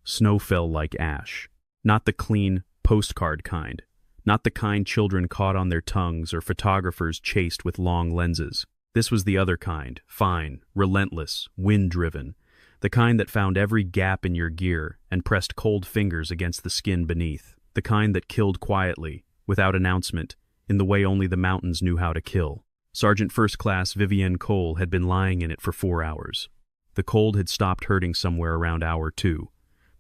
Snow fell like ash. Not the clean, postcard kind. Not the kind children caught on their tongues or photographers chased with long lenses. This was the other kind, fine, relentless, wind-driven. The kind that found every gap in your gear and pressed cold fingers against the skin beneath. The kind that killed quietly, without announcement, in the way only the mountains knew how to kill. Sergeant First Class Vivienne Cole had been lying in it for 4 hours. The cold had stopped hurting somewhere around hour 2.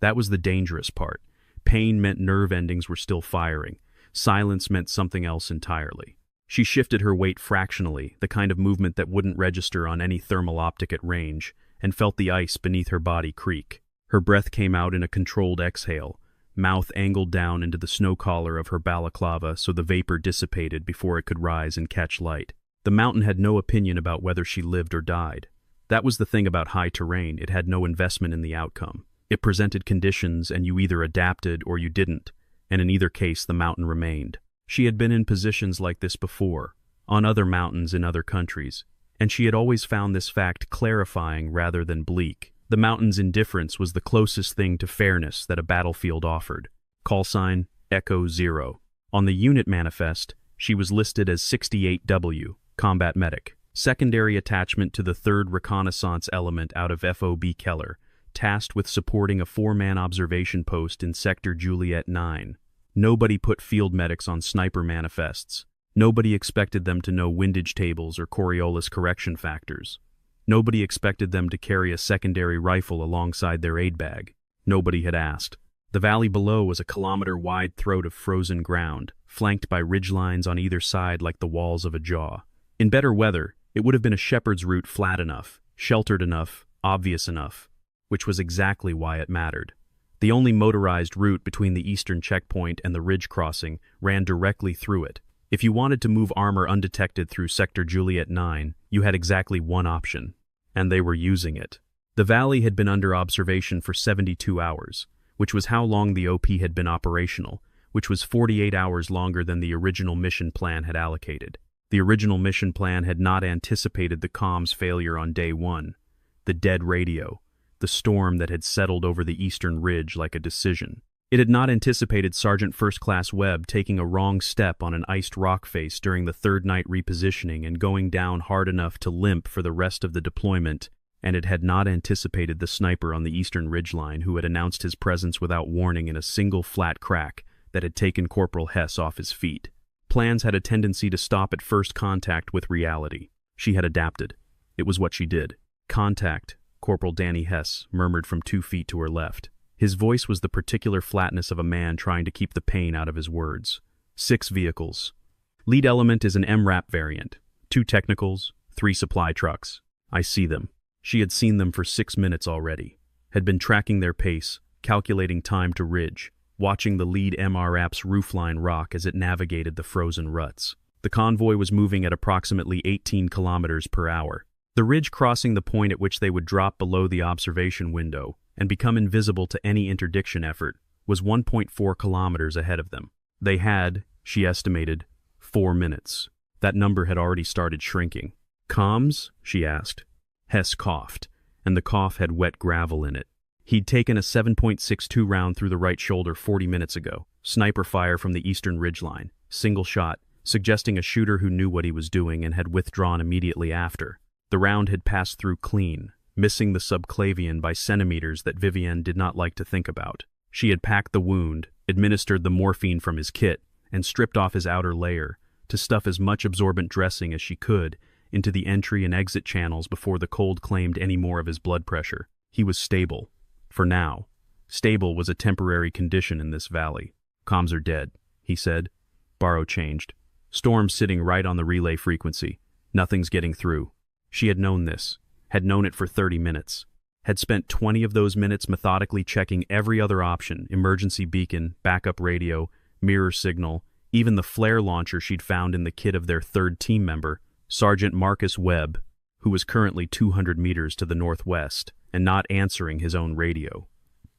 That was the dangerous part. Pain meant nerve endings were still firing. Silence meant something else entirely. She shifted her weight fractionally, the kind of movement that wouldn't register on any thermal optic at range, and felt the ice beneath her body creak. Her breath came out in a controlled exhale, mouth angled down into the snow collar of her balaclava so the vapor dissipated before it could rise and catch light. The mountain had no opinion about whether she lived or died. That was the thing about high terrain, it had no investment in the outcome. It presented conditions and you either adapted or you didn't, and in either case the mountain remained. She had been in positions like this before, on other mountains in other countries, and she had always found this fact clarifying rather than bleak. The mountain's indifference was the closest thing to fairness that a battlefield offered. Call sign, Echo 0. On the unit manifest, she was listed as 68W, Combat Medic, secondary attachment to the 3rd Reconnaissance Element out of FOB Keller, tasked with supporting a 4-man observation post in Sector Juliet 9. Nobody put field medics on sniper manifests. Nobody expected them to know windage tables or Coriolis correction factors. Nobody expected them to carry a secondary rifle alongside their aid bag. Nobody had asked. The valley below was a kilometer-wide throat of frozen ground, flanked by ridgelines on either side like the walls of a jaw. In better weather, it would have been a shepherd's route flat enough, sheltered enough, obvious enough, which was exactly why it mattered. The only motorized route between the eastern checkpoint and the ridge crossing ran directly through it. If you wanted to move armor undetected through Sector Juliet 9, you had exactly one option, and they were using it. The valley had been under observation for 72 hours, which was how long the OP had been operational, which was 48 hours longer than the original mission plan had allocated. The original mission plan had not anticipated the comms failure on day 1, the dead radio, the storm that had settled over the eastern ridge like a decision. It had not anticipated Sergeant First Class Webb taking a wrong step on an iced rock face during the 3rd night repositioning and going down hard enough to limp for the rest of the deployment, and it had not anticipated the sniper on the eastern ridgeline who had announced his presence without warning in a single flat crack that had taken Corporal Hess off his feet. Plans had a tendency to stop at first contact with reality. She had adapted. It was what she did. Contact, Corporal Danny Hess murmured from 2 feet to her left. His voice was the particular flatness of a man trying to keep the pain out of his words. 6 vehicles. Lead element is an MRAP variant. 2 technicals, 3 supply trucks. I see them. She had seen them for 6 minutes already. Had been tracking their pace, calculating time to ridge, watching the lead MRAP's roofline rock as it navigated the frozen ruts. The convoy was moving at approximately 18 kilometers per hour. The ridge crossing the point at which they would drop below the observation window and become invisible to any interdiction effort was 1.4 kilometers ahead of them. They had, she estimated, 4 minutes. That number had already started shrinking. Comms? She asked. Hess coughed, and the cough had wet gravel in it. He'd taken a 7.62 round through the right shoulder 40 minutes ago, sniper fire from the eastern ridgeline, single shot, suggesting a shooter who knew what he was doing and had withdrawn immediately after. The round had passed through clean, missing the subclavian by centimeters that Vivienne did not like to think about. She had packed the wound, administered the morphine from his kit, and stripped off his outer layer to stuff as much absorbent dressing as she could into the entry and exit channels before the cold claimed any more of his blood pressure. He was stable. For now. Stable was a temporary condition in this valley. Comms are dead, he said. Barrow changed. Storm's sitting right on the relay frequency. Nothing's getting through. She had known this. Had known it for 30 minutes. Had spent 20 of those minutes methodically checking every other option, emergency beacon, backup radio, mirror signal, even the flare launcher she'd found in the kit of their 3rd team member, Sergeant Marcus Webb, who was currently 200 meters to the northwest and not answering his own radio.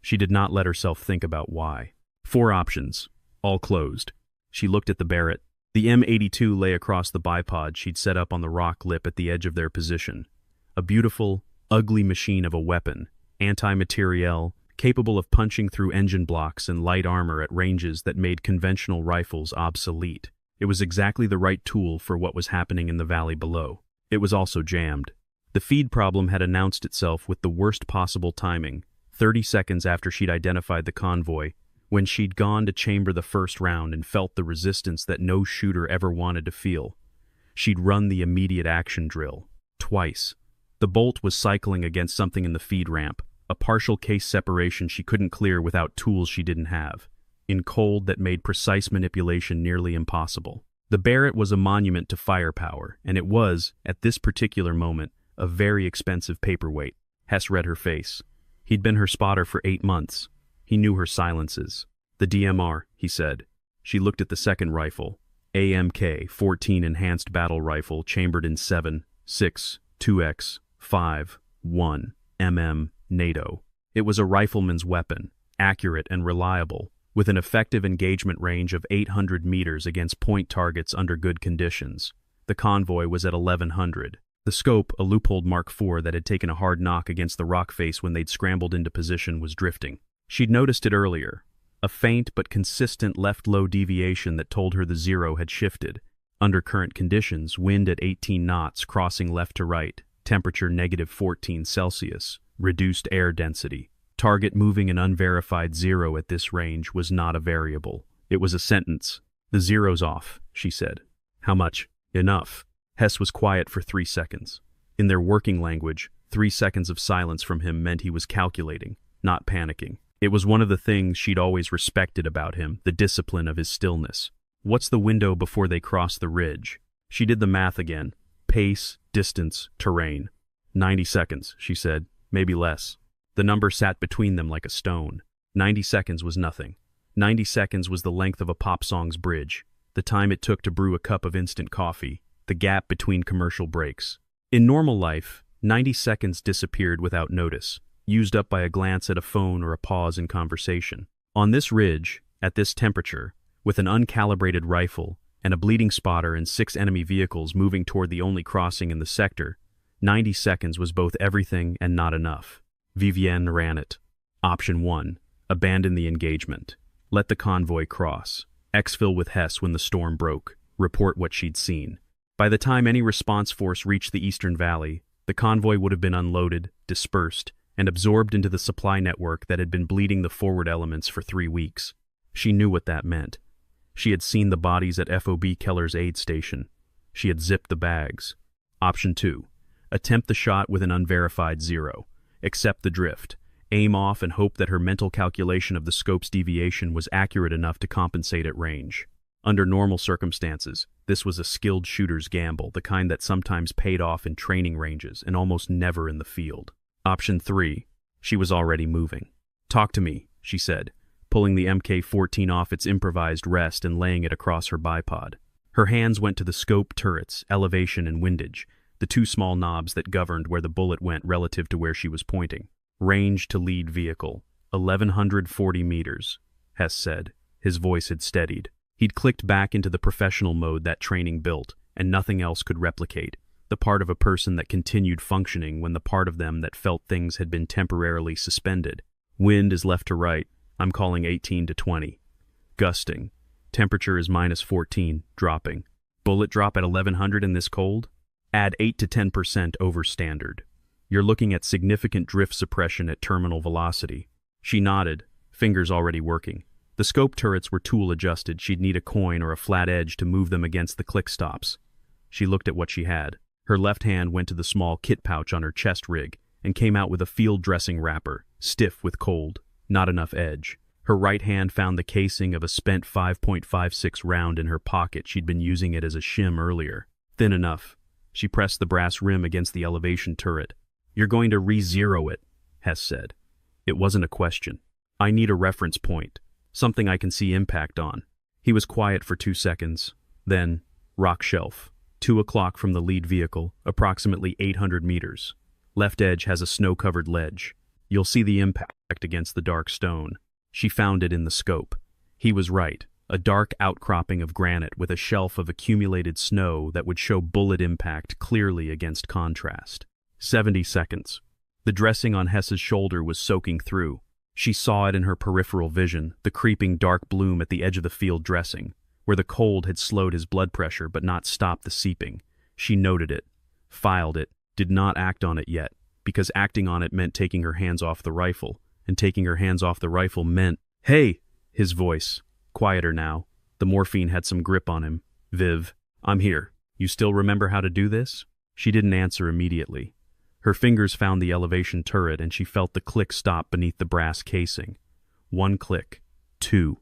She did not let herself think about why. 4 options, all closed. She looked at the Barrett. The M82 lay across the bipod she'd set up on the rock lip at the edge of their position. A beautiful, ugly machine of a weapon, anti-materiel, capable of punching through engine blocks and light armor at ranges that made conventional rifles obsolete. It was exactly the right tool for what was happening in the valley below. It was also jammed. The feed problem had announced itself with the worst possible timing, 30 seconds after she'd identified the convoy, when she'd gone to chamber the first round and felt the resistance that no shooter ever wanted to feel. She'd run the immediate action drill. Twice. The bolt was cycling against something in the feed ramp, a partial case separation she couldn't clear without tools she didn't have, in cold that made precise manipulation nearly impossible. The Barrett was a monument to firepower, and it was, at this particular moment, a very expensive paperweight. Hess read her face. He'd been her spotter for 8 months. He knew her silences. "The DMR," he said. She looked at the second rifle, AMK-14 Enhanced Battle Rifle, chambered in 7.6, 2x, 5, 1 mm NATO. It was a rifleman's weapon, accurate and reliable, with an effective engagement range of 800 meters against point targets under good conditions. The convoy was at 1100. The scope, a loopholed Mark IV that had taken a hard knock against the rock face when they'd scrambled into position, was drifting. She'd noticed it earlier, a faint but consistent left-low deviation that told her the zero had shifted. Under current conditions, wind at 18 knots crossing left to right, temperature -14 Celsius, reduced air density. Target moving an unverified zero at this range was not a variable. It was a sentence. "The zero's off," she said. "How much?" "Enough." Hess was quiet for 3 seconds. In their working language, 3 seconds of silence from him meant he was calculating, not panicking. It was one of the things she'd always respected about him, the discipline of his stillness. "What's the window before they cross the ridge?" She did the math again. Pace, distance, terrain. 90 seconds, she said. Maybe less. The number sat between them like a stone. 90 seconds was nothing. 90 seconds was the length of a pop song's bridge, the time it took to brew a cup of instant coffee, the gap between commercial breaks. In normal life, 90 seconds disappeared without notice, used up by a glance at a phone or a pause in conversation. On this ridge, at this temperature, with an uncalibrated rifle and a bleeding spotter and 6 enemy vehicles moving toward the only crossing in the sector, 90 seconds was both everything and not enough. Vivienne ran it. Option 1. Abandon the engagement. Let the convoy cross. Exfil with Hess when the storm broke. Report what she'd seen. By the time any response force reached the Eastern Valley, the convoy would have been unloaded, dispersed, and absorbed into the supply network that had been bleeding the forward elements for 3 weeks. She knew what that meant. She had seen the bodies at FOB Keller's aid station. She had zipped the bags. Option 2. Attempt the shot with an unverified zero. Accept the drift. Aim off and hope that her mental calculation of the scope's deviation was accurate enough to compensate at range. Under normal circumstances, this was a skilled shooter's gamble, the kind that sometimes paid off in training ranges and almost never in the field. Option 3. She was already moving. "Talk to me," she said, pulling the MK-14 off its improvised rest and laying it across her bipod. Her hands went to the scope, turrets, elevation, and windage, the 2 small knobs that governed where the bullet went relative to where she was pointing. "Range to lead vehicle, 1140 meters, Hess said. His voice had steadied. He'd clicked back into the professional mode that training built, and nothing else could replicate. The part of a person that continued functioning when the part of them that felt things had been temporarily suspended. "Wind is left to right. I'm calling 18 to 20. Gusting. Temperature is -14, dropping. Bullet drop at 1100 in this cold? Add 8 to 10% over standard. You're looking at significant drift suppression at terminal velocity." She nodded, fingers already working. The scope turrets were tool adjusted. She'd need a coin or a flat edge to move them against the click stops. She looked at what she had. Her left hand went to the small kit pouch on her chest rig and came out with a field dressing wrapper, stiff with cold, not enough edge. Her right hand found the casing of a spent 5.56 round in her pocket. She'd been using it as a shim earlier. Thin enough. She pressed the brass rim against the elevation turret. "You're going to re-zero it," Hess said. It wasn't a question. "I need a reference point. Something I can see impact on." He was quiet for 2 seconds. Then, rock shelf. 2 o'clock from the lead vehicle, approximately 800 meters. Left edge has a snow-covered ledge. You'll see the impact against the dark stone. She found it in the scope. He was right. A dark outcropping of granite with a shelf of accumulated snow that would show bullet impact clearly against contrast. 70 seconds. The dressing on Hess's shoulder was soaking through. She saw it in her peripheral vision, the creeping dark bloom at the edge of the field dressing, where the cold had slowed his blood pressure but not stopped the seeping. She noted it, filed it, did not act on it yet, because acting on it meant taking her hands off the rifle, and taking her hands off the rifle meant, "Hey!" His voice, quieter now. The morphine had some grip on him. "Viv, I'm here. You still remember how to do this?" She didn't answer immediately. Her fingers found the elevation turret and she felt the click stop beneath the brass casing. 1 click. 2.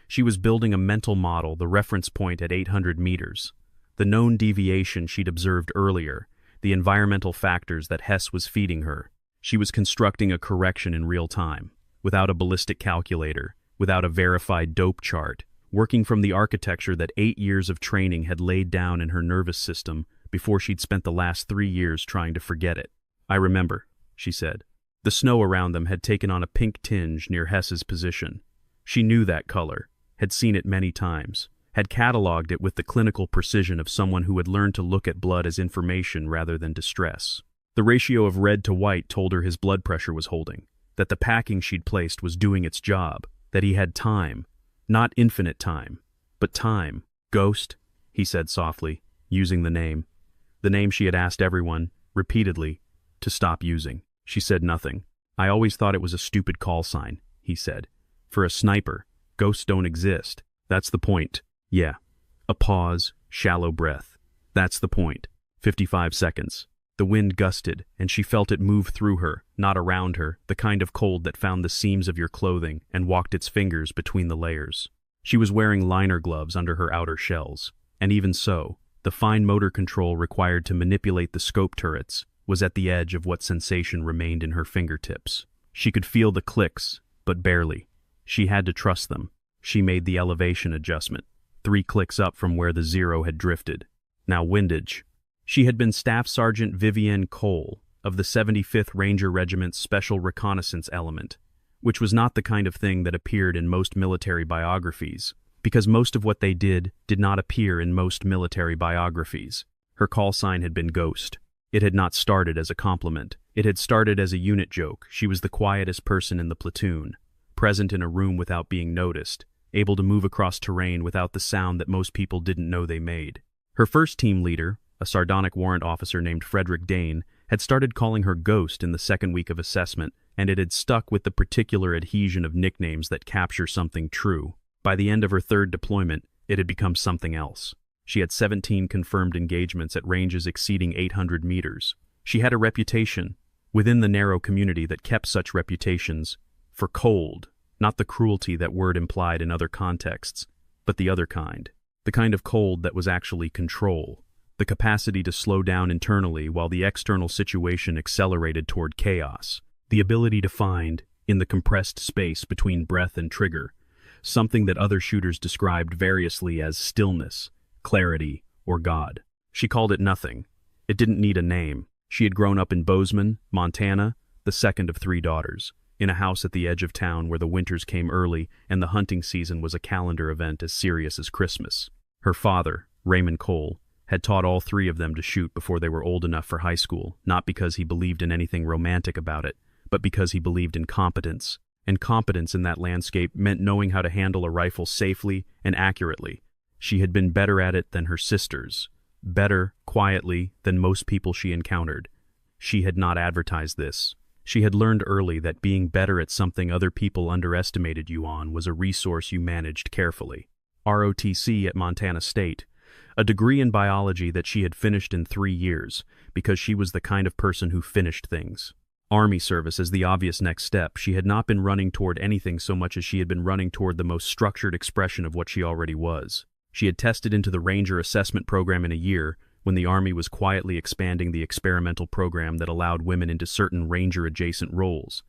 She was building a mental model, the reference point at 800 meters. The known deviation she'd observed earlier, the environmental factors that Hess was feeding her. She was constructing a correction in real time, without a ballistic calculator, without a verified dope chart, working from the architecture that 8 years of training had laid down in her nervous system before she'd spent the last 3 years trying to forget it. "I remember," she said. The snow around them had taken on a pink tinge near Hess's position. She knew that color, had seen it many times, had catalogued it with the clinical precision of someone who had learned to look at blood as information rather than distress. The ratio of red to white told her his blood pressure was holding, that the packing she'd placed was doing its job, that he had time, not infinite time, but time. "Ghost," he said softly, using the name she had asked everyone, repeatedly, to stop using. She said nothing. "I always thought it was a stupid call sign," he said. "For a sniper, ghosts don't exist. That's the point." "Yeah." A pause, shallow breath. "That's the point." 55 seconds. The wind gusted, and she felt it move through her, not around her, the kind of cold that found the seams of your clothing and walked its fingers between the layers. She was wearing liner gloves under her outer shells, and even so, the fine motor control required to manipulate the scope turrets was at the edge of what sensation remained in her fingertips. She could feel the clicks, but barely. She had to trust them. She made the elevation adjustment, 3 clicks up from where the 0 had drifted. Now windage. She had been Staff Sergeant Vivienne Cole of the 75th Ranger Regiment's Special Reconnaissance Element, which was not the kind of thing that appeared in most military biographies, because most of what they did not appear in most military biographies. Her call sign had been Ghost. It had not started as a compliment. It had started as a unit joke. She was the quietest person in the platoon, present in a room without being noticed, able to move across terrain without the sound that most people didn't know they made. Her first team leader, a sardonic warrant officer named Frederick Dane, had started calling her Ghost in the second week of assessment, and it had stuck with the particular adhesion of nicknames that capture something true. By the end of her 3rd deployment, it had become something else. She had 17 confirmed engagements at ranges exceeding 800 meters. She had a reputation, within the narrow community that kept such reputations, for cold, not the cruelty that word implied in other contexts, but the other kind. The kind of cold that was actually control, the capacity to slow down internally while the external situation accelerated toward chaos, the ability to find, in the compressed space between breath and trigger, something that other shooters described variously as stillness, clarity, or God. She called it nothing. It didn't need a name. She had grown up in Bozeman, Montana, the second of 3 daughters, in a house at the edge of town where the winters came early and the hunting season was a calendar event as serious as Christmas. Her father, Raymond Cole, had taught all 3 of them to shoot before they were old enough for high school, not because he believed in anything romantic about it, but because he believed in competence. And competence in that landscape meant knowing how to handle a rifle safely and accurately. She had been better at it than her sisters, better, quietly, than most people she encountered. She had not advertised this. She had learned early that being better at something other people underestimated you on was a resource you managed carefully. ROTC at Montana State, a degree in biology that she had finished in 3 years, because she was the kind of person who finished things. Army service as the obvious next step. She had not been running toward anything so much as she had been running toward the most structured expression of what she already was. She had tested into the Ranger assessment program in a year, when the Army was quietly expanding the experimental program that allowed women into certain Ranger-adjacent roles,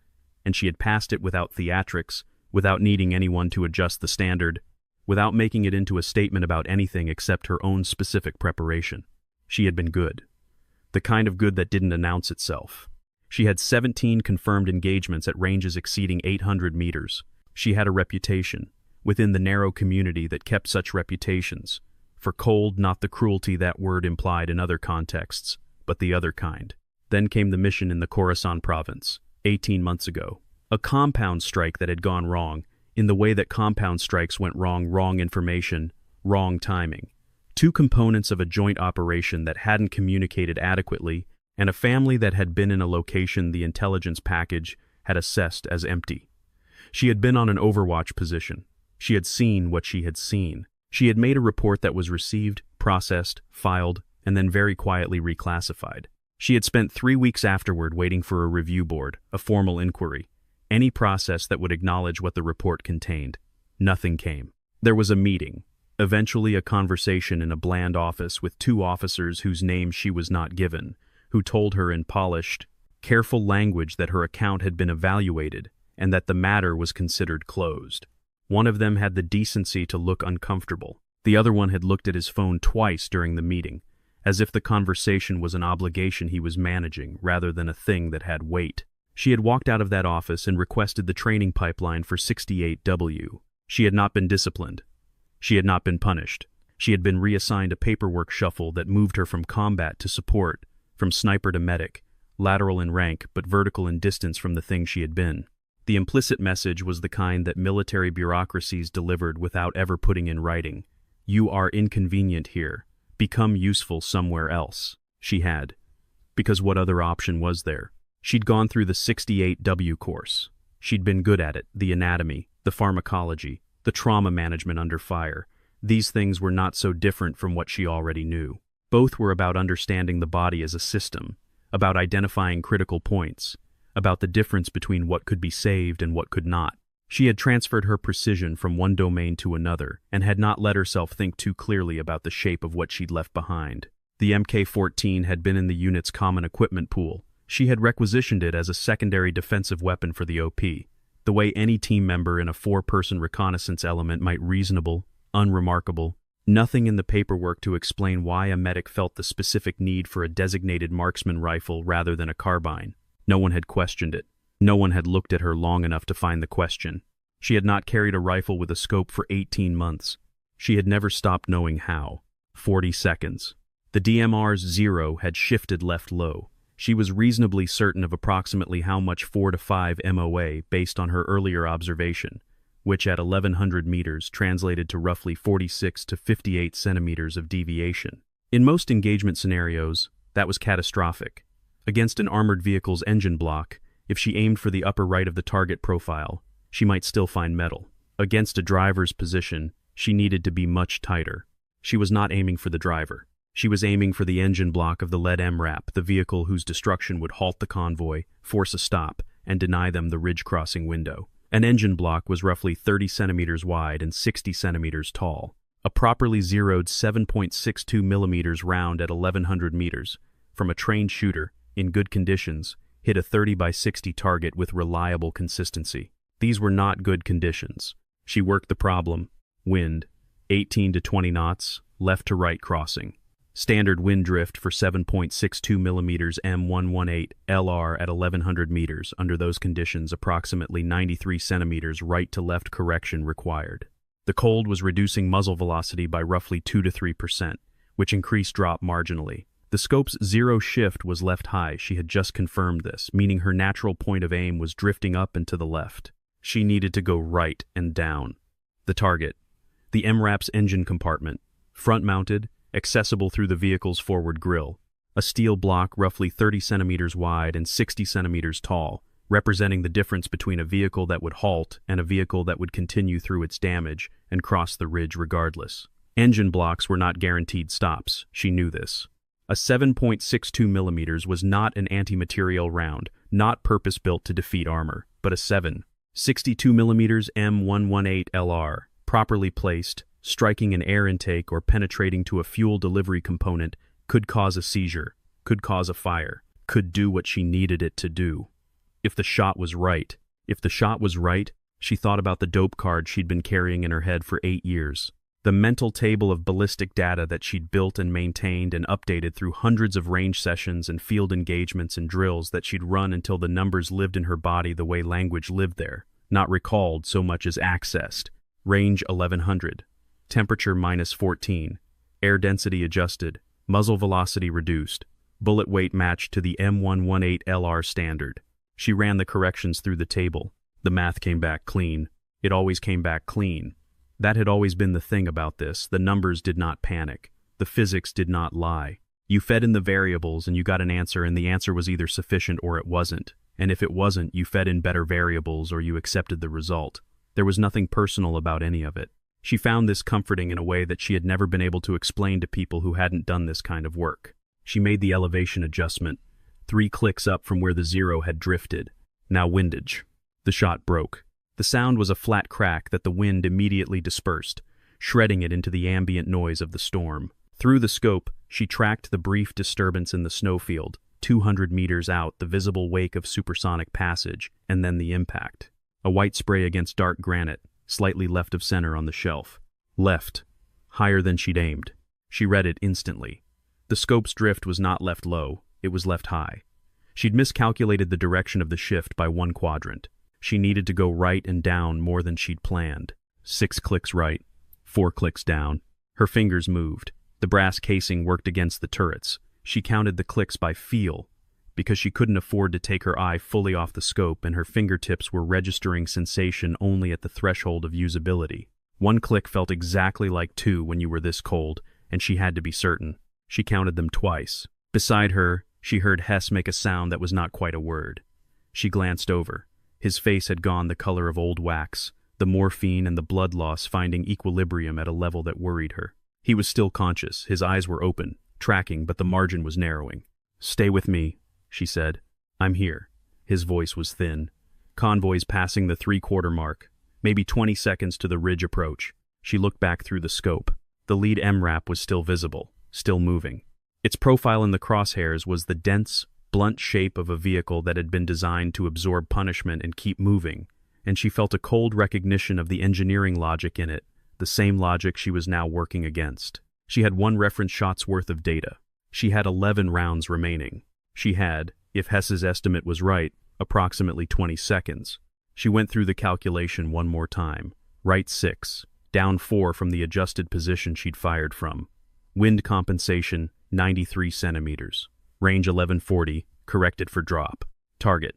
and she had passed it without theatrics, without needing anyone to adjust the standard, without making it into a statement about anything except her own specific preparation. She had been good. The kind of good that didn't announce itself. She had 17 confirmed engagements at ranges exceeding 800 meters. She had a reputation, within the narrow community that kept such reputations, for cold, not the cruelty that word implied in other contexts, but the other kind. Then came the mission in the Khorasan province, 18 months ago. A compound strike that had gone wrong, in the way that compound strikes went wrong: wrong information, wrong timing. Two components of a joint operation that hadn't communicated adequately, and a family that had been in a location the intelligence package had assessed as empty. She had been on an overwatch position. She had seen what she had seen. She had made a report that was received, processed, filed, and then very quietly reclassified. She had spent 3 weeks afterward waiting for a review board, a formal inquiry, any process that would acknowledge what the report contained. Nothing came. There was a meeting, eventually a conversation in a bland office with 2 officers whose names she was not given, who told her in polished, careful language that her account had been evaluated and that the matter was considered closed. One of them had the decency to look uncomfortable. The other one had looked at his phone twice during the meeting, as if the conversation was an obligation he was managing rather than a thing that had weight. She had walked out of that office and requested the training pipeline for 68W. She had not been disciplined. She had not been punished. She had been reassigned a paperwork shuffle that moved her from combat to support, from sniper to medic, lateral in rank but vertical in distance from the thing she had been. The implicit message was the kind that military bureaucracies delivered without ever putting in writing. You are inconvenient here. Become useful somewhere else. She had. Because what other option was there? She'd gone through the 68W course. She'd been good at it: the anatomy, the pharmacology, the trauma management under fire. These things were not so different from what she already knew. Both were about understanding the body as a system, about identifying critical points, about the difference between what could be saved and what could not. She had transferred her precision from one domain to another and had not let herself think too clearly about the shape of what she'd left behind. The Mk-14 had been in the unit's common equipment pool. She had requisitioned it as a secondary defensive weapon for the OP, the way any team member in a 4-person reconnaissance element might reasonable, unremarkable. Nothing in the paperwork to explain why a medic felt the specific need for a designated marksman rifle rather than a carbine. No one had questioned it. No one had looked at her long enough to find the question. She had not carried a rifle with a scope for 18 months. She had never stopped knowing how. 40 seconds. The DMR's 0 had shifted left low. She was reasonably certain of approximately how much 4 to 5 MOA based on her earlier observation, which at 1100 meters translated to roughly 46 to 58 centimeters of deviation. In most engagement scenarios, that was catastrophic. Against an armored vehicle's engine block, if she aimed for the upper right of the target profile, she might still find metal. Against a driver's position, she needed to be much tighter. She was not aiming for the driver. She was aiming for the engine block of the lead MRAP, the vehicle whose destruction would halt the convoy, force a stop, and deny them the ridge crossing window. An engine block was roughly 30 centimeters wide and 60 centimeters tall. A properly zeroed 7.62 millimeters round at 1100 meters, from a trained shooter, in good conditions, hit a 30 by 60 target with reliable consistency. These were not good conditions. She worked the problem. Wind, 18 to 20 knots, left to right crossing. Standard wind drift for 7.62 millimeters M118 LR at 1100 meters. Under those conditions, approximately 93 centimeters right to left correction required. The cold was reducing muzzle velocity by roughly 2 to 3%, which increased drop marginally. The scope's 0 shift was left high. She had just confirmed this, meaning her natural point of aim was drifting up and to the left. She needed to go right and down. The target. The MRAP's engine compartment. Front-mounted, accessible through the vehicle's forward grille. A steel block roughly 30 centimeters wide and 60 centimeters tall, representing the difference between a vehicle that would halt and a vehicle that would continue through its damage and cross the ridge regardless. Engine blocks were not guaranteed stops. She knew this. A 7.62 millimeters was not an anti-material round, not purpose-built to defeat armor, but a 7.62 millimeters M118 LR, properly placed, striking an air intake or penetrating to a fuel delivery component, could cause a seizure, could cause a fire, could do what she needed it to do. If the shot was right, she thought about the dope card she'd been carrying in her head for 8 years. The mental table of ballistic data that she'd built and maintained and updated through hundreds of range sessions and field engagements and drills that she'd run until the numbers lived in her body the way language lived there, not recalled so much as accessed. Range 1100. Temperature -14. Air density adjusted. Muzzle velocity reduced. Bullet weight matched to the M118 LR standard. She ran the corrections through the table. The math came back clean. It always came back clean. That had always been the thing about this. The numbers did not panic. The physics did not lie. You fed in the variables and you got an answer, and the answer was either sufficient or it wasn't. And if it wasn't, you fed in better variables or you accepted the result. There was nothing personal about any of it. She found this comforting in a way that she had never been able to explain to people who hadn't done this kind of work. She made the elevation adjustment, 3 clicks up from where the 0 had drifted. Now windage. The shot broke. The sound was a flat crack that the wind immediately dispersed, shredding it into the ambient noise of the storm. Through the scope, she tracked the brief disturbance in the snowfield, 200 meters out, the visible wake of supersonic passage, and then the impact. A white spray against dark granite, slightly left of center on the shelf. Left. Higher than she'd aimed. She read it instantly. The scope's drift was not left low, it was left high. She'd miscalculated the direction of the shift by 1 quadrant. She needed to go right and down more than she'd planned. 6 clicks right, 4 clicks down. Her fingers moved. The brass casing worked against the turrets. She counted the clicks by feel, because she couldn't afford to take her eye fully off the scope, and her fingertips were registering sensation only at the threshold of usability. 1 click felt exactly like 2 when you were this cold, and she had to be certain. She counted them twice. Beside her, she heard Hess make a sound that was not quite a word. She glanced over. His face had gone the color of old wax, the morphine and the blood loss finding equilibrium at a level that worried her. He was still conscious, his eyes were open, tracking, but the margin was narrowing. "Stay with me," she said. "I'm here." His voice was thin. Convoys passing the 3-quarter mark, maybe 20 seconds to the ridge approach. She looked back through the scope. The lead MRAP was still visible, still moving. Its profile in the crosshairs was the dense, blunt shape of a vehicle that had been designed to absorb punishment and keep moving, and she felt a cold recognition of the engineering logic in it, the same logic she was now working against. She had 1 reference shot's worth of data. She had 11 rounds remaining. She had, if Hess's estimate was right, approximately 20 seconds. She went through the calculation 1 more time. Right 6, down 4 from the adjusted position she'd fired from. Wind compensation, 93 centimeters. Range 1140, corrected for drop. Target.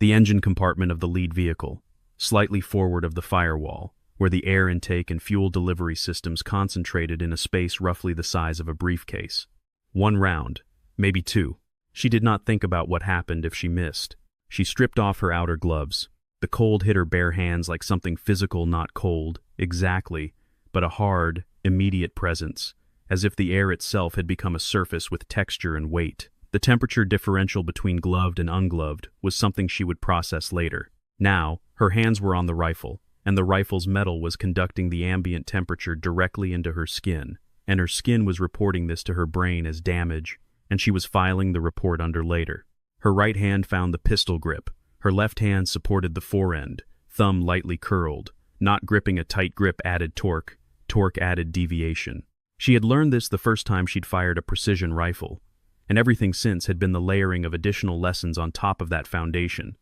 The engine compartment of the lead vehicle, slightly forward of the firewall, where the air intake and fuel delivery systems concentrated in a space roughly the size of a briefcase. 1 round, maybe 2. She did not think about what happened if she missed. She stripped off her outer gloves. The cold hit her bare hands like something physical, not cold, exactly, but a hard, immediate presence, as if the air itself had become a surface with texture and weight. The temperature differential between gloved and ungloved was something she would process later. Now, her hands were on the rifle, and the rifle's metal was conducting the ambient temperature directly into her skin, and her skin was reporting this to her brain as damage, and she was filing the report under later. Her right hand found the pistol grip. Her left hand supported the forend, thumb lightly curled. Not gripping a tight grip added torque, torque added deviation. She had learned this the first time she'd fired a precision rifle, and everything since had been the layering of additional lessons on top of that foundation.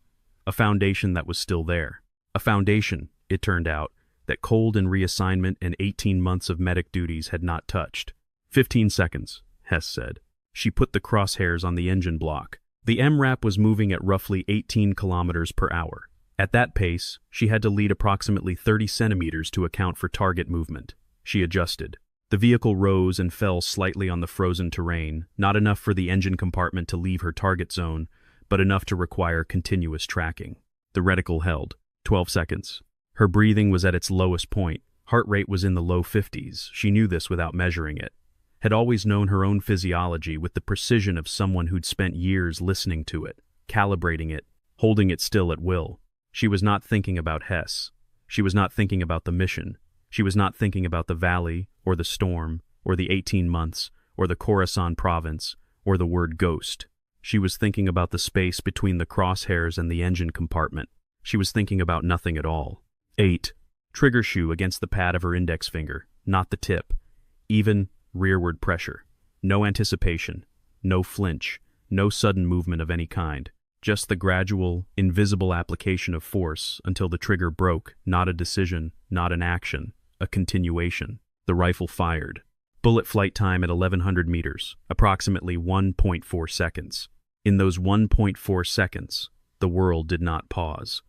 A foundation that was still there. A foundation, it turned out, that cold and reassignment and 18 months of medic duties had not touched. 15 seconds, Hess said. She put the crosshairs on the engine block. The MRAP was moving at roughly 18 kilometers per hour. At that pace, she had to lead approximately 30 centimeters to account for target movement. She adjusted. The vehicle rose and fell slightly on the frozen terrain, not enough for the engine compartment to leave her target zone, but enough to require continuous tracking. The reticle held. 12 seconds. Her breathing was at its lowest point. Heart rate was in the low 50s. She knew this without measuring it. Had always known her own physiology with the precision of someone who'd spent years listening to it, calibrating it, holding it still at will. She was not thinking about Hess. She was not thinking about the mission. She was not thinking about the valley, or the storm, or the 18 months, or the Khorasan province, or the word ghost. She was thinking about the space between the crosshairs and the engine compartment. She was thinking about nothing at all. 8. Trigger shoe against the pad of her index finger, not the tip. Even, rearward pressure. No anticipation. No flinch. No sudden movement of any kind. Just the gradual, invisible application of force until the trigger broke, not a decision, not an action, a continuation. The rifle fired. Bullet flight time at 1100 meters, approximately 1.4 seconds. In those 1.4 seconds, the world did not pause.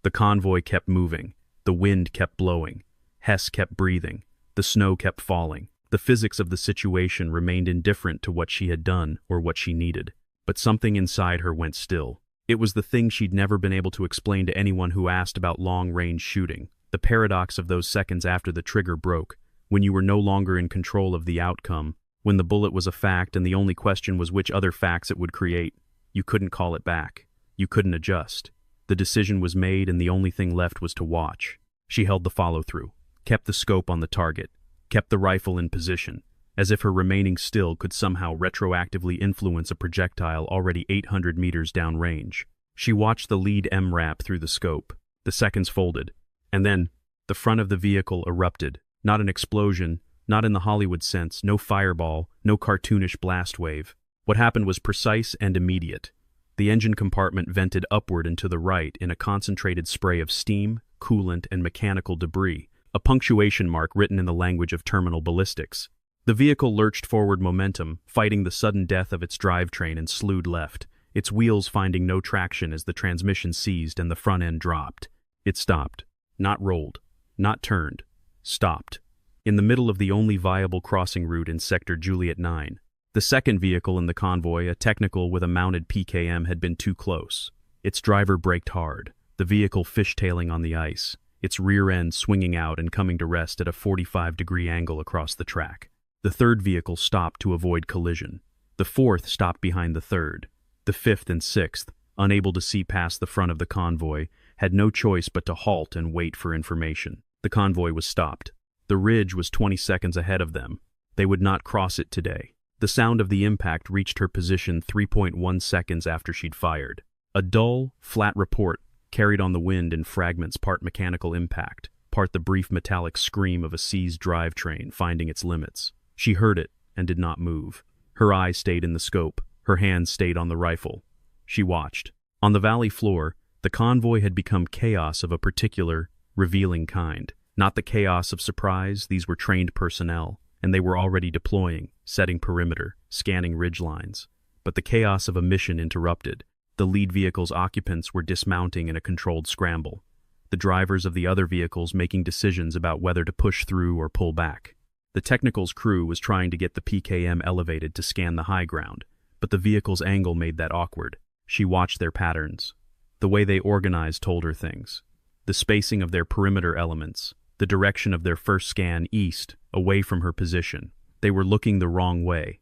The convoy kept moving. The wind kept blowing. Hess kept breathing. The snow kept falling. The physics of the situation remained indifferent to what she had done or what she needed. But something inside her went still. It was the thing she'd never been able to explain to anyone who asked about long-range shooting. The paradox of those seconds after the trigger broke, when you were no longer in control of the outcome, when the bullet was a fact and the only question was which other facts it would create. You couldn't call it back. You couldn't adjust. The decision was made and the only thing left was to watch. She held the follow-through, kept the scope on the target, kept the rifle in position, as if her remaining still could somehow retroactively influence a projectile already 800 meters downrange. She watched the lead MRAP through the scope. The seconds folded. And then, the front of the vehicle erupted. Not an explosion, not in the Hollywood sense, no fireball, no cartoonish blast wave. What happened was precise and immediate. The engine compartment vented upward and to the right in a concentrated spray of steam, coolant, and mechanical debris, a punctuation mark written in the language of terminal ballistics. The vehicle lurched forward momentum, fighting the sudden death of its drivetrain and slewed left, its wheels finding no traction as the transmission seized and the front end dropped. It stopped. Not rolled. Not turned. Stopped. In the middle of the only viable crossing route in Sector Juliet 9. The second vehicle in the convoy, a technical with a mounted PKM, had been too close. Its driver braked hard, the vehicle fishtailing on the ice, its rear end swinging out and coming to rest at a 45-degree angle across the track. The third vehicle stopped to avoid collision. The fourth stopped behind the third. The fifth and sixth, unable to see past the front of the convoy, had no choice but to halt and wait for information. The convoy was stopped. The ridge was 20 seconds ahead of them. They would not cross it today. The sound of the impact reached her position 3.1 seconds after she'd fired. A dull, flat report carried on the wind in fragments, part mechanical impact, part the brief metallic scream of a seized drivetrain finding its limits. She heard it and did not move. Her eyes stayed in the scope. Her hands stayed on the rifle. She watched. On the valley floor, the convoy had become chaos of a particular, revealing kind. Not the chaos of surprise, these were trained personnel, and they were already deploying, setting perimeter, scanning ridgelines. But the chaos of a mission interrupted. The lead vehicle's occupants were dismounting in a controlled scramble. The drivers of the other vehicles making decisions about whether to push through or pull back. The technical's crew was trying to get the PKM elevated to scan the high ground, but the vehicle's angle made that awkward. She watched their patterns. The way they organized told her things. The spacing of their perimeter elements, the direction of their first scan east, away from her position. They were looking the wrong way.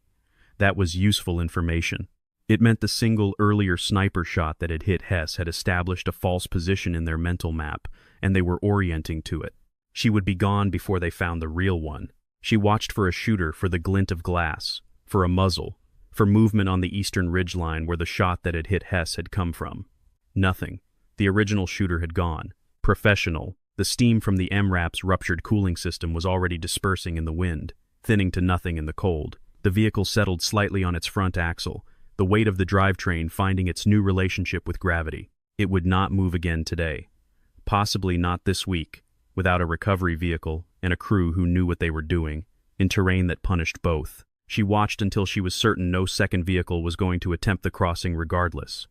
That was useful information. It meant the single earlier sniper shot that had hit Hess had established a false position in their mental map, and they were orienting to it. She would be gone before they found the real one. She watched for a shooter, for the glint of glass, for a muzzle, for movement on the eastern ridgeline where the shot that had hit Hess had come from. Nothing. The original shooter had gone. Professional. The steam from the MRAP's ruptured cooling system was already dispersing in the wind, thinning to nothing in the cold. The vehicle settled slightly on its front axle, the weight of the drivetrain finding its new relationship with gravity. It would not move again today. Possibly not this week, without a recovery vehicle and a crew who knew what they were doing, in terrain that punished both. She watched until she was certain no second vehicle was going to attempt the crossing regardless.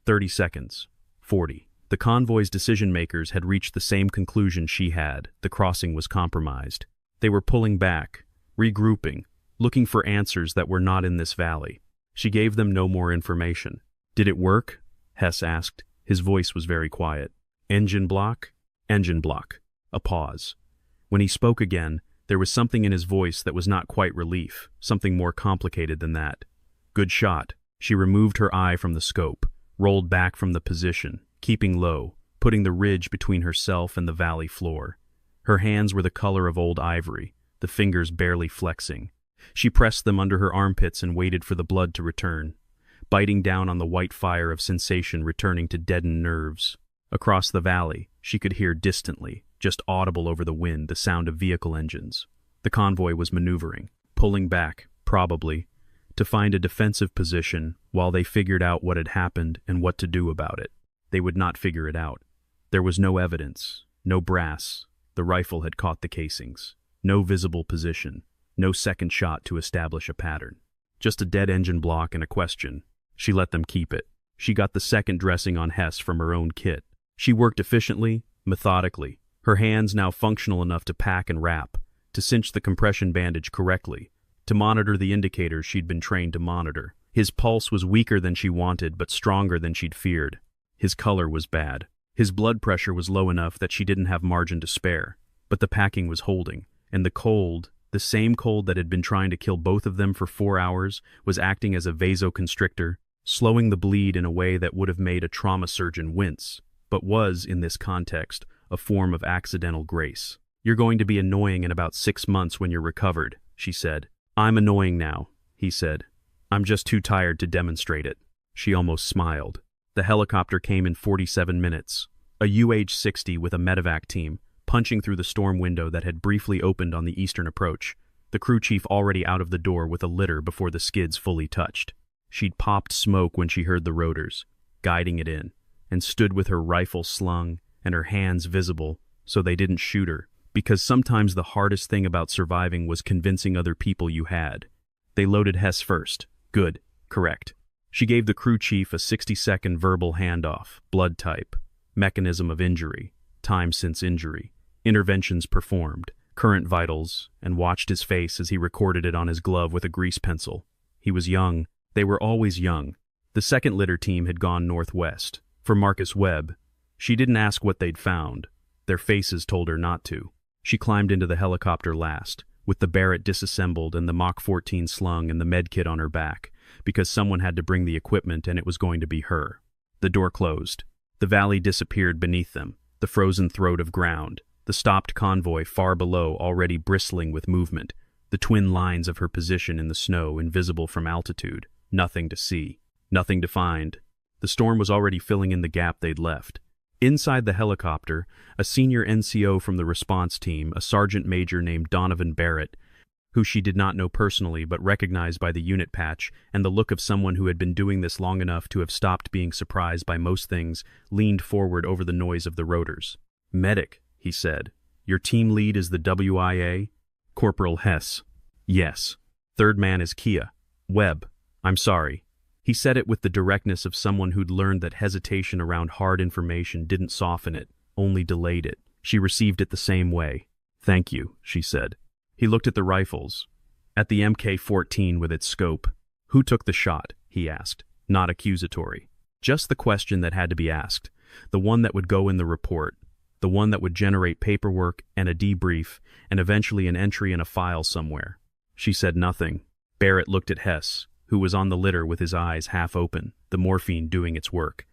30 seconds. 40. The convoy's decision-makers had reached the same conclusion she had. The crossing was compromised. They were pulling back, regrouping, looking for answers that were not in this valley. She gave them no more information. Did it work? Hess asked. His voice was very quiet. Engine block? Engine block. A pause. When he spoke again, there was something in his voice that was not quite relief, something more complicated than that. Good shot. She removed her eye from the scope, rolled back from the position, keeping low, putting the ridge between herself and the valley floor. Her hands were the color of old ivory, the fingers barely flexing. She pressed them under her armpits and waited for the blood to return, biting down on the white fire of sensation returning to deadened nerves. Across the valley, she could hear distantly, just audible over the wind, the sound of vehicle engines. The convoy was maneuvering, pulling back, probably, to find a defensive position while they figured out what had happened and what to do about it. They would not figure it out. There was no evidence, no brass. The rifle had caught the casings. No visible position, no second shot to establish a pattern. Just a dead engine block and a question. She let them keep it. She got the second dressing on Hess from her own kit. She worked efficiently, methodically, her hands now functional enough to pack and wrap, to cinch the compression bandage correctly, to monitor the indicators she'd been trained to monitor. His pulse was weaker than she wanted, but stronger than she'd feared. His color was bad. His blood pressure was low enough that she didn't have margin to spare. But the packing was holding, and the cold, the same cold that had been trying to kill both of them for 4 hours, was acting as a vasoconstrictor, slowing the bleed in a way that would have made a trauma surgeon wince, but was, in this context, a form of accidental grace. "You're going to be annoying in about 6 months when you're recovered," she said. "I'm annoying now," he said. "I'm just too tired to demonstrate it." She almost smiled. The helicopter came in 47 minutes. A UH-60 with a medevac team, punching through the storm window that had briefly opened on the eastern approach, the crew chief already out of the door with a litter before the skids fully touched. She'd popped smoke when she heard the rotors, guiding it in, and stood with her rifle slung and her hands visible so they didn't shoot her, because sometimes the hardest thing about surviving was convincing other people you had. They loaded Hess first. Good. Correct. She gave the crew chief a 60-second verbal handoff, blood type, mechanism of injury, time since injury, interventions performed, current vitals, and watched his face as he recorded it on his glove with a grease pencil. He was young. They were always young. The second litter team had gone northwest, for Marcus Webb. She didn't ask what they'd found. Their faces told her not to. She climbed into the helicopter last, with the Barrett disassembled and the Mach 14 slung and the medkit on her back, because someone had to bring the equipment and it was going to be her. The door closed. The valley disappeared beneath them, the frozen throat of ground, the stopped convoy far below already bristling with movement, the twin lines of her position in the snow invisible from altitude, nothing to see, nothing to find. The storm was already filling in the gap they'd left. Inside the helicopter, a senior NCO from the response team, a sergeant major named Donovan Barrett, who she did not know personally but recognized by the unit patch and the look of someone who had been doing this long enough to have stopped being surprised by most things, leaned forward over the noise of the rotors. "Medic," he said. "Your team lead is the WIA?" "Corporal Hess." "Yes." "Third man is Kia." "Webb. I'm sorry." He said it with the directness of someone who'd learned that hesitation around hard information didn't soften it, only delayed it. She received it the same way. "Thank you," she said. He looked at the rifles, at the MK-14 with its scope. "Who took the shot?" he asked, not accusatory. Just the question that had to be asked, the one that would go in the report, the one that would generate paperwork and a debrief and eventually an entry in a file somewhere. She said nothing. Barrett looked at Hess, who was on the litter with his eyes half open, the morphine doing its work.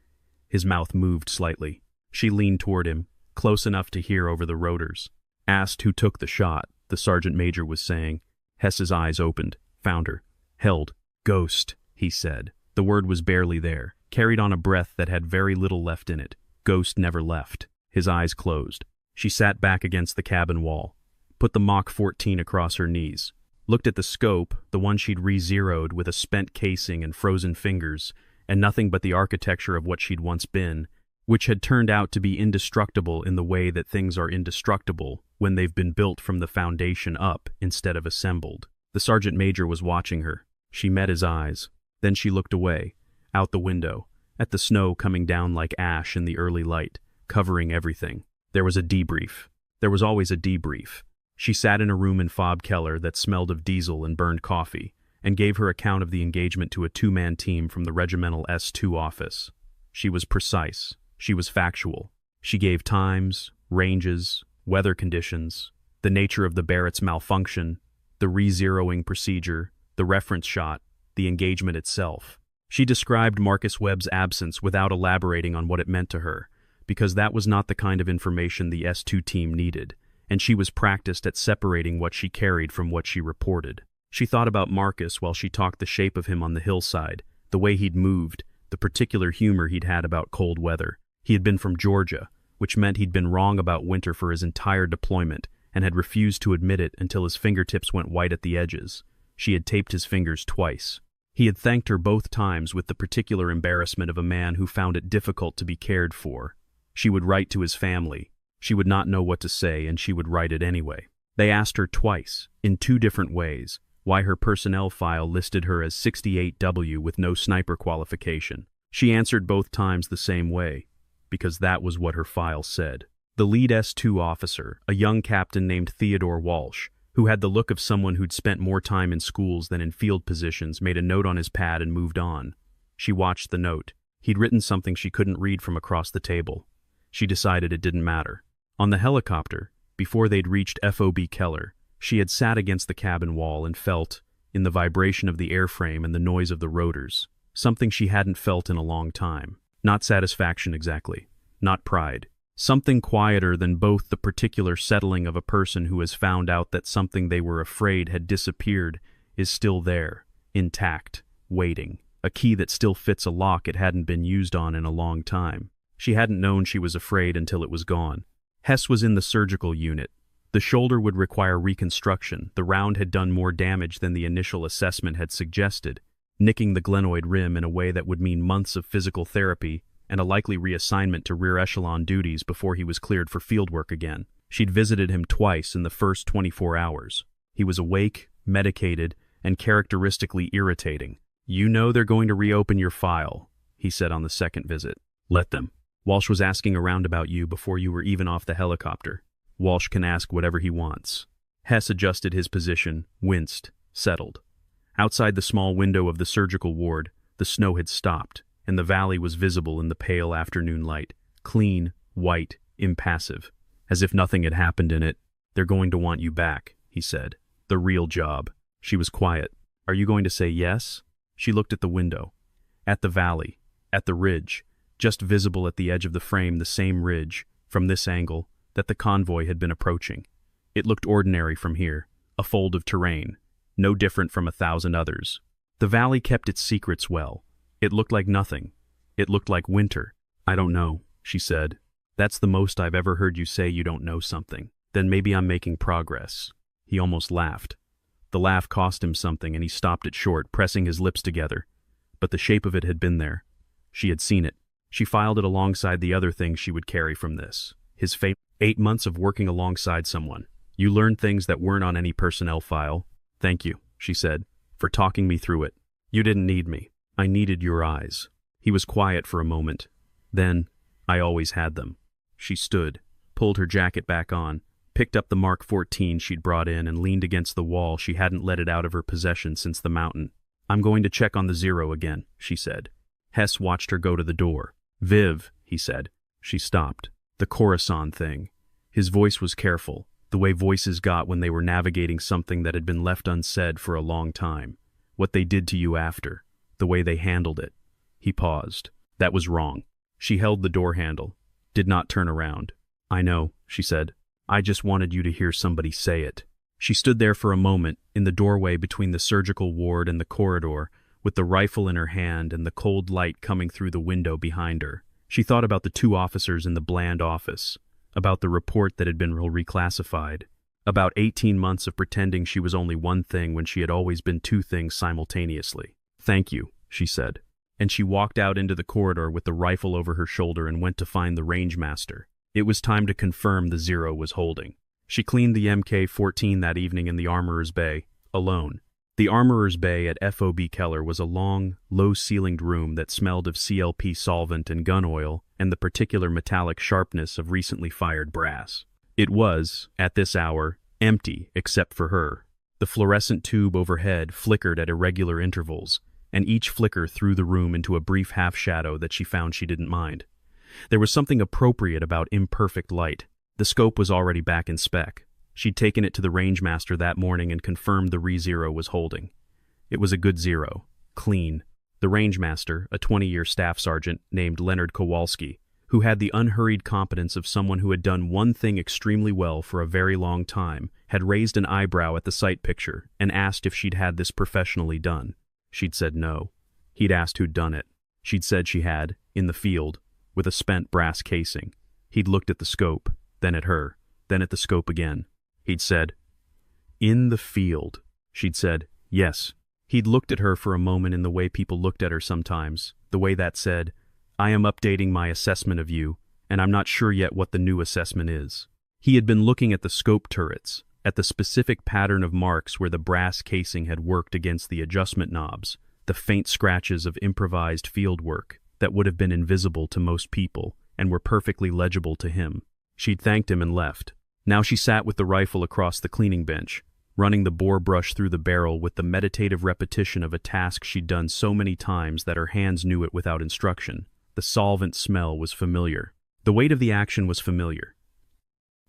His mouth moved slightly. She leaned toward him, close enough to hear over the rotors. "Asked who took the shot," the sergeant major was saying. Hess's eyes opened, found her. "Held. Ghost," he said. The word was barely there, carried on a breath that had very little left in it. Ghost never left. His eyes closed. She sat back against the cabin wall, put the Mach 14 across her knees, looked at the scope, the one she'd re-zeroed with a spent casing and frozen fingers, and nothing but the architecture of what she'd once been, which had turned out to be indestructible in the way that things are indestructible when they've been built from the foundation up instead of assembled. The sergeant major was watching her. She met his eyes. Then she looked away, out the window, at the snow coming down like ash in the early light, covering everything. There was a debrief. There was always a debrief. She sat in a room in Fob Keller that smelled of diesel and burned coffee, and gave her account of the engagement to a two-man team from the regimental S2 office. She was precise. She was factual. She gave times, ranges, weather conditions, the nature of the Barrett's malfunction, the re-zeroing procedure, the reference shot, the engagement itself. She described Marcus Webb's absence without elaborating on what it meant to her, because that was not the kind of information the S2 team needed, and she was practiced at separating what she carried from what she reported. She thought about Marcus while she talked the shape of him on the hillside, the way he'd moved, the particular humor he'd had about cold weather. He had been from Georgia, which meant he'd been wrong about winter for his entire deployment and had refused to admit it until his fingertips went white at the edges. She had taped his fingers twice. He had thanked her both times with the particular embarrassment of a man who found it difficult to be cared for. She would write to his family. She would not know what to say, and she would write it anyway. They asked her twice, in two different ways, why her personnel file listed her as 68W with no sniper qualification. She answered both times the same way. because that was what her file said. The lead S2 officer, a young captain named Theodore Walsh, who had the look of someone who'd spent more time in schools than in field positions, made a note on his pad and moved on. She watched the note. He'd written something she couldn't read from across the table. She decided it didn't matter. On the helicopter, before they'd reached FOB Keller, she had sat against the cabin wall and felt, in the vibration of the airframe and the noise of the rotors, something she hadn't felt in a long time. Not satisfaction exactly, not pride. Something quieter than both the particular settling of a person who has found out that something they were afraid had disappeared is still there, intact, waiting. A key that still fits a lock it hadn't been used on in a long time. She hadn't known she was afraid until it was gone. Hess was in the surgical unit. The shoulder would require reconstruction. The round had done more damage than the initial assessment had suggested, nicking the glenoid rim in a way that would mean months of physical therapy and a likely reassignment to rear echelon duties before he was cleared for field work again. She'd visited him twice in the first 24 hours. He was awake, medicated, and characteristically irritating. "You know they're going to reopen your file," he said on the second visit. "Let them. Walsh was asking around about you before you were even off the helicopter. Walsh can ask whatever he wants." Hess adjusted his position, winced, settled. Outside the small window of the surgical ward, the snow had stopped, and the valley was visible in the pale afternoon light, clean, white, impassive, as if nothing had happened in it. "They're going to want you back," he said. "The real job." She was quiet. "Are you going to say yes?" She looked at the window, at the valley, at the ridge, just visible at the edge of the frame, the same ridge, from this angle, that the convoy had been approaching. It looked ordinary from here, a fold of terrain, no different from 1,000 others. The valley kept its secrets well. It looked like nothing. It looked like winter. "I don't know," she said. "That's the most I've ever heard you say you don't know something. Then maybe I'm making progress." He almost laughed. The laugh cost him something, and he stopped it short, pressing his lips together. But the shape of it had been there. She had seen it. She filed it alongside the other things she would carry from this. His fate. 8 months of working alongside someone. You learned things that weren't on any personnel file. "Thank you," she said, "for talking me through it. You didn't need me. I needed your eyes." He was quiet for a moment. Then, "I always had them." She stood, pulled her jacket back on, picked up the Mark 14 she'd brought in and leaned against the wall. She hadn't let it out of her possession since the mountain. "I'm going to check on the Zero again," she said. Hess watched her go to the door. "Viv," he said. She stopped. "The Coruscant thing." His voice was careful, the way voices got when they were navigating something that had been left unsaid for a long time. "What they did to you after, the way they handled it." He paused. "That was wrong." She held the door handle, did not turn around. "I know," she said. "I just wanted you to hear somebody say it." She stood there for a moment, in the doorway between the surgical ward and the corridor, with the rifle in her hand and the cold light coming through the window behind her. She thought about the 2 officers in the bland office, about the report that had been reclassified, about 18 months of pretending she was only one thing when she had always been 2 things simultaneously. "Thank you," she said. And she walked out into the corridor with the rifle over her shoulder and went to find the rangemaster. It was time to confirm the Zero was holding. She cleaned the MK-14 that evening in the Armorer's Bay, alone. The Armorer's Bay at FOB Keller was a long, low-ceilinged room that smelled of CLP solvent and gun oil and the particular metallic sharpness of recently fired brass. It was, at this hour, empty except for her. The fluorescent tube overhead flickered at irregular intervals, and each flicker threw the room into a brief half-shadow that she found she didn't mind. There was something appropriate about imperfect light. The scope was already back in spec. She'd taken it to the rangemaster that morning and confirmed the Re-Zero was holding. It was a good Zero. Clean. The rangemaster, a 20-year staff sergeant named Leonard Kowalski, who had the unhurried competence of someone who had done one thing extremely well for a very long time, had raised an eyebrow at the sight picture and asked if she'd had this professionally done. She'd said no. He'd asked who'd done it. She'd said she had, in the field, with a spent brass casing. He'd looked at the scope, then at her, then at the scope again. He'd said, "In the field." She'd said, "Yes." He'd looked at her for a moment in the way people looked at her sometimes, the way that said, "I am updating my assessment of you, and I'm not sure yet what the new assessment is." He had been looking at the scope turrets, at the specific pattern of marks where the brass casing had worked against the adjustment knobs, the faint scratches of improvised field work that would have been invisible to most people and were perfectly legible to him. She'd thanked him and left. Now she sat with the rifle across the cleaning bench, running the bore brush through the barrel with the meditative repetition of a task she'd done so many times that her hands knew it without instruction. The solvent smell was familiar. The weight of the action was familiar.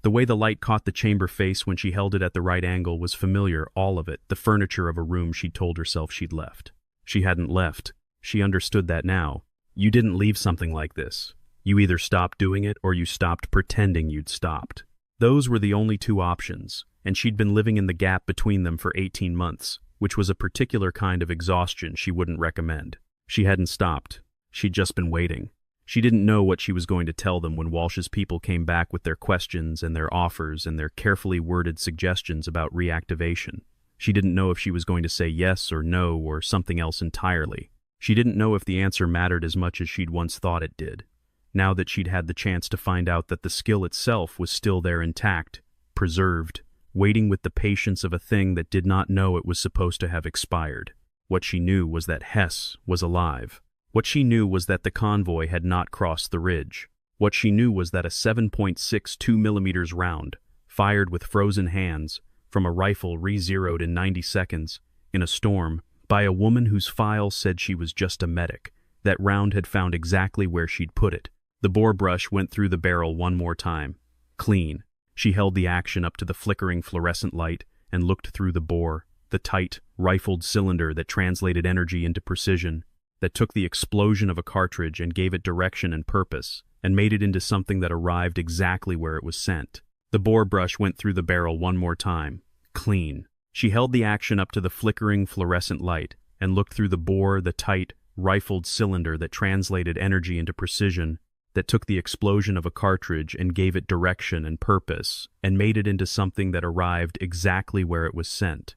The way the light caught the chamber face when she held it at the right angle was familiar, all of it, the furniture of a room she'd told herself she'd left. She hadn't left. She understood that now. You didn't leave something like this. You either stopped doing it or you stopped pretending you'd stopped. Those were the only two options, and she'd been living in the gap between them for 18 months, which was a particular kind of exhaustion she wouldn't recommend. She hadn't stopped. She'd just been waiting. She didn't know what she was going to tell them when Walsh's people came back with their questions and their offers and their carefully worded suggestions about reactivation. She didn't know if she was going to say yes or no or something else entirely. She didn't know if the answer mattered as much as she'd once thought it did. Now that she'd had the chance to find out that the skill itself was still there intact, preserved, waiting with the patience of a thing that did not know it was supposed to have expired. What she knew was that Hess was alive. What she knew was that the convoy had not crossed the ridge. What she knew was that a 7.62mm round, fired with frozen hands, from a rifle re-zeroed in 90 seconds, in a storm, by a woman whose file said she was just a medic, that round had found exactly where she'd put it. The bore brush went through the barrel one more time. Clean. She held the action up to the flickering fluorescent light and looked through the bore, the tight, rifled cylinder that translated energy into precision, that took the explosion of a cartridge and gave it direction and purpose, and made it into something that arrived exactly where it was sent. The bore brush went through the barrel one more time. Clean. She held the action up to the flickering fluorescent light and looked through the bore, the tight, rifled cylinder that translated energy into precision, that took the explosion of a cartridge and gave it direction and purpose, and made it into something that arrived exactly where it was sent.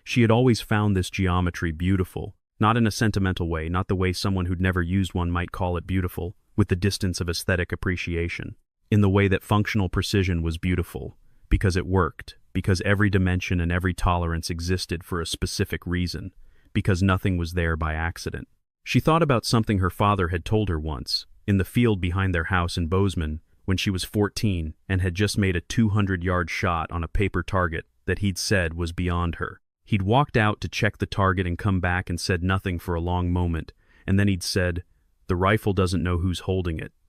She had always found this geometry beautiful, not in a sentimental way, not the way someone who'd never used one might call it beautiful, with the distance of aesthetic appreciation, in the way that functional precision was beautiful, because it worked, because every dimension and every tolerance existed for a specific reason, because nothing was there by accident. She thought about something her father had told her once, in the field behind their house in Bozeman, when she was 14 and had just made a 200-yard shot on a paper target that he'd said was beyond her. He'd walked out to check the target and come back and said nothing for a long moment, and then he'd said, "The rifle doesn't know who's holding it,